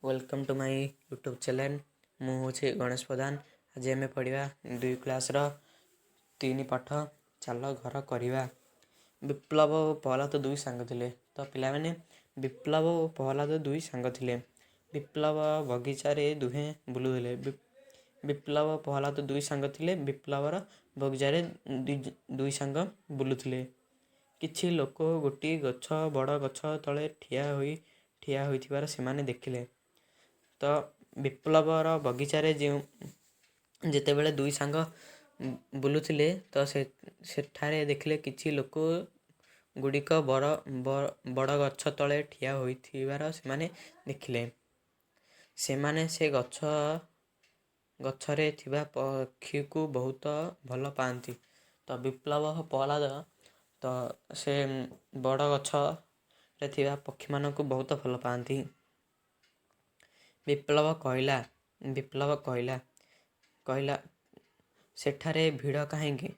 Welcome to my YouTube channel. मुझे गणेश प्रधान। आज आम पढ़ा 2 क्लास 3 पाठ चल घर करवा। विप्लव और प्रहलाद 2 सांग थे। तो पिलाने विप्लव और प्रहलाद 2 सांग थे। विप्लव बगीचार दुहे बुलूले। विप्लव और प्रहलाद 2 सांग थे। विप्लवर बगीचार 2 सांग बुलूले। किछि लोक गोटे गछ बड़ गछ तले ठिया होइथिबार सेमाने देखिले। तो विप्लवर बगीचारे जेतेबेले 2 सांग बुलुथिले तो सेठारे देखिले किछि लोक गुड़िक बड़ गछ तले ठिया होइथिबार सेमाने देखिले। सेमाने से गछरे थिबा पक्षी को बहुत भल पाती। तो विप्लव प्रहलाद तो से बड़ गछ रे थिबा पक्षी मान को बहुत भल पाती। विप्लव कहला सेठारे भिड़ कहीं।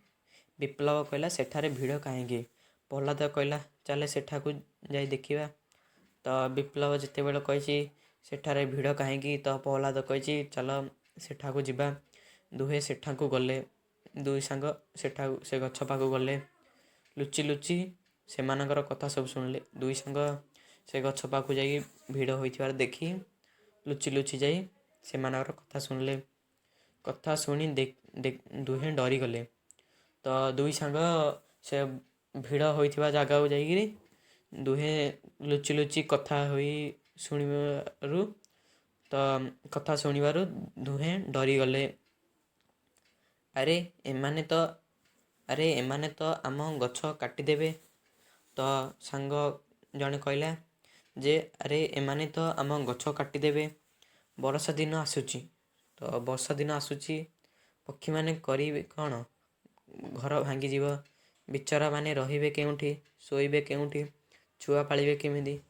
विप्लव कहला सेठारे भिड़ कहीं। प्रहलाद कहला चले सेठा को जाई देखिबा। तो विप्लव जितेबेले कही सेठारे भिड़ कहीं तो प्रहलाद कही चल सेठा को जिबा। दुहे सेठा को गले। 2 सांग सेठा से गछ पाखु गले। लुचि लुचि सेमानकर कथा सब सुनले। 2 सांग से गछ पाखु जाई भिड़ होइथिबार देखी लुचि लुचि जाई सेमानकर कथा सुनले। कथा शुणी दुहे डरी गले। तो 2 सांग से भिड़ होइथिबा जगह को जाइगिरी दुहे लुचि लुचि कथा होई शुणिबारु तो कथा शुणिबारु दुहे डरी गले। अरे एमाने तो आम गछ काटी देबे। तो सांग जने कहला जे अरे एमाने तो आम गछ काटी देबे। वर्षा दिन आसुची। तो वर्षा दिन आसुची पक्षी माने करिवे कौन? घर भांगी जीव। बिचरा माने रहिबे केउठी सोइबे केउठी छुआ पालिबे केमिदी।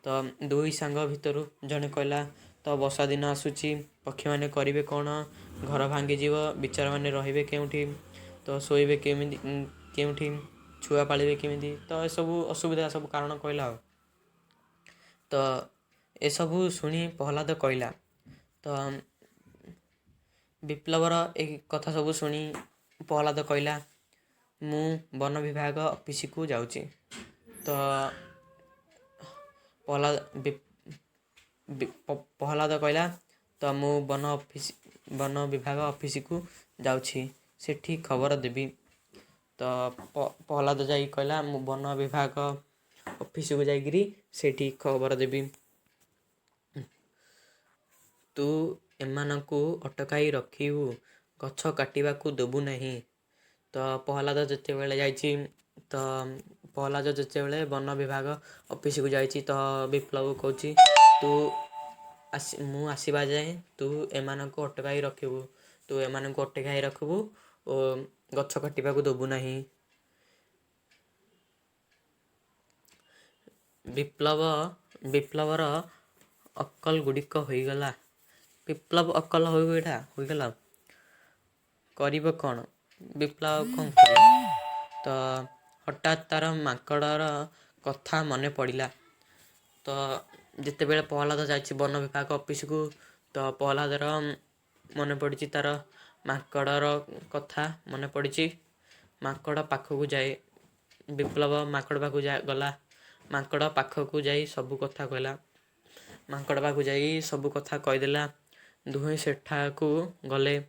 तो 2 सांग भितरु जने कहला तो वर्षा दिन आसुची पक्षी माने करिवे कौन? घर भांगी जीव बिचरा माने रहिबे केउठी तो सोइबे केउठी छुआ पालिबे केमिदी। तो ए सब असुविधा सब कारण कहला। तो ए सब शुणी प्रहलाद कहला। तो विप्लवर एक कथा सब शुणी प्रहलाद कहला मु वन विभाग ऑफिस को जाउची। तो प्रहलाद कहला तो मु वन विभाग ऑफिस को जाउची सेठी खबर देबी। तो प्रहलाद जाई कहला मु वन विभाग ऑफिस को जाइगिरी सेठी खबर देबी। तू एमानकु अटकाई रखिबु गछ काटिबा को देबु नहीं। तो प्रहलाद जेतेबेले जाइछि तो प्रहलाद जेतेबेले वन विभाग ऑफिस को जाइछि तो विप्लव कहछि तू मु आसीबा जाए तू एमानकु अटकाई रखिबु। तू एमानकु अटकाई रखिबु ओ गछ काटिबा को देबु नहीं। विप्लवर अक्कल गुड़िक होईगला। विप्लव अक्कल होईगला करिब कौन? विप्लव कौन करे? तो हठात तार माकड़र कथा मने पड़िला। तो जितेबेले प्रहलाद जाइछि वन विभाग ऑफिस को तो प्रहलादर मने पड़िछि तार माकड़र कथा मने पड़िछि। माकड़ पाखकु जाए। विप्लव माकड़ पाखकु गला। माकड़ पाखकु जाई सबु कथा कहला। माकड़ पाखकु जाई सबु कथा कहदेला। दुहे सेठा को गले।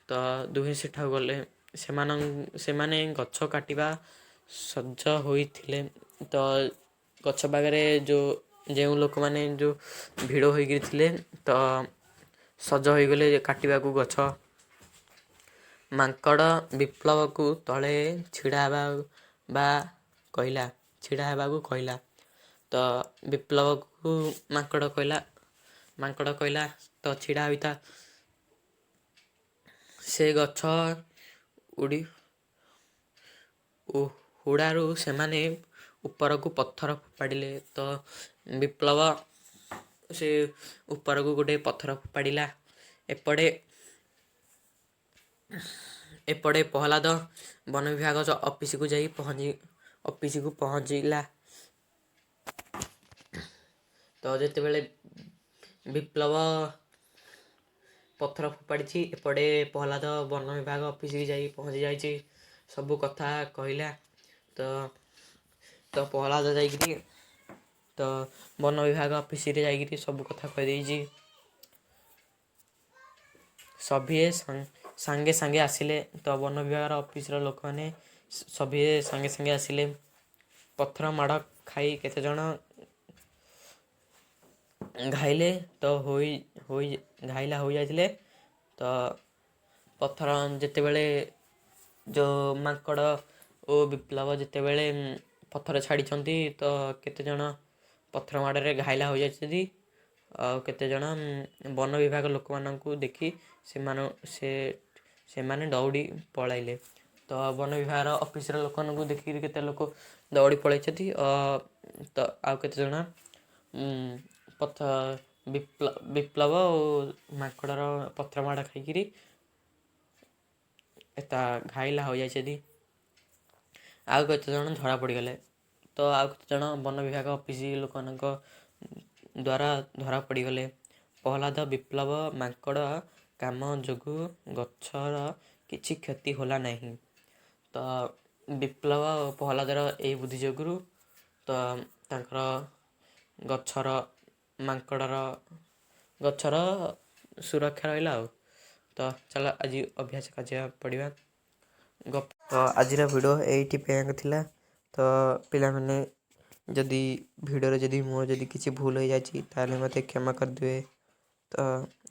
तो दुहे सेठा गले सेमाने गछ काटिबा सज्ज होइथिले। तो गछ बागरे जो लोक माने जो भिड़ होइगिरि थिले तो सज्ज होइगले काटिबा को गछ। माकड़ विप्लव को तले छिड़ा हेबा कहला। तो विप्लव को माकड़ कहला तो छिड़ा होइता। से गछ हुड़ारू सेमाने ऊपर को पत्थर फोपाड़िले। तो विप्लव से ऊपर को गोटे पत्थर फोपाड़िला। एपड़े प्रहलाद वन विभाग ऑफिस को जाई पहुंचीला। तो जेतेबेले ବିପ୍ଳବ ପଥର ଫୋପାଡ଼ିଛି। ଏପଟେ ପ୍ରହ୍ଲାଦ ବନ ବିଭାଗ ଅଫିସରେ ଯାଇ ପହଞ୍ଚି ଯାଇଛି, ସବୁ କଥା କହିଲା। ତ ପ୍ରହ୍ଲାଦ ଯାଇକିରି ବନ ବିଭାଗ ଅଫିସରେ ଯାଇକିରି ସବୁ କଥା କହିଦେଇଛି। ସଭିଏ ସାଙ୍ଗେ ସାଙ୍ଗେ ଆସିଲେ। ତ ବନ ବିଭାଗର ଅଫିସର ଲୋକମାନେ ସଭିଏ ସାଙ୍ଗେ ସାଙ୍ଗେ ଆସିଲେ। ପଥର ମାଡ଼ ଖାଇ କେତେଜଣ ଘାଇଲେ ତ ଘାଇଲା ହୋଇଯାଇଥିଲେ। ତ ପଥର ଯେତେବେଳେ ଯେଉଁ ମାଙ୍କଡ଼ ଓ ବିପ୍ଳବ ଯେତେବେଳେ ପଥର ଛାଡ଼ିଛନ୍ତି, ତ କେତେଜଣ ପଥର ମାଡ଼ରେ ଘାଇଲା ହୋଇଯାଇଛନ୍ତି। ଆଉ କେତେଜଣ ବନ ବିଭାଗ ଲୋକମାନଙ୍କୁ ଦେଖି ସେମାନେ ଦୌଡ଼ି ପଳାଇଲେ। ତ ବନ ବିଭାଗର ଅଫିସର ଲୋକମାନଙ୍କୁ ଦେଖିକିରି କେତେ ଲୋକ ଦୌଡ଼ି ପଳାଇଛନ୍ତି। ତ ଆଉ କେତେଜଣ ବିପ୍ଳବ ଓ ମାଙ୍କଡ଼ର ପଥର ମାଡ଼ ଖାଇକିରି ଘାଇଲା ହୋଇଯାଇଛନ୍ତି। ଆଉ କେତେଜଣ ଧରା ପଡ଼ିଗଲେ। ତ ଆଉ କେତେଜଣ ବନ ବିଭାଗ ଅଫିସ ଲୋକମାନଙ୍କ ଦ୍ୱାରା ଧରା ପଡ଼ିଗଲେ। ପ୍ରହ୍ଲାଦ, ବିପ୍ଳବ, ମାଙ୍କଡ଼ କାମ ଯୋଗୁଁ ଗଛର କିଛି କ୍ଷତି ହେଲା ନାହିଁ। ତ ବିପ୍ଳବ ଓ ପ୍ରହ୍ଲାଦର ଏହି ବୁଦ୍ଧି ଯୋଗୁଁ ତ ତାଙ୍କର ଗଛର ସୁରକ୍ଷା ରହିଲା। ଆଉ ତ ଚାଲ ଆଜି ଅଭ୍ୟାସ କାର୍ଯ୍ୟ ପଡ଼ିବା। ତ ଆଜିର ଭିଡ଼ିଓ ଏଇଠି ପ୍ରାଙ୍କ ଥିଲା। ତ ପିଲାମାନେ ଯଦି ଭିଡ଼ିଓରେ ମୋର କିଛି ଭୁଲ ହୋଇଯାଇଛି ତାହେଲେ ମୋତେ କ୍ଷମା କରିଦେବେ। ତ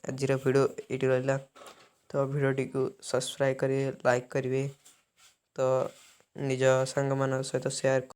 ଆଜିର ଭିଡ଼ିଓ ଏଇଠି ରହିଲା। ତ ଭିଡ଼ିଓଟିକୁ ସବସ୍କ୍ରାଇବ୍ କରିବେ, ଲାଇକ୍ କରିବେ। ତ ନିଜ ସାଙ୍ଗମାନଙ୍କ ସହିତ ସେୟାର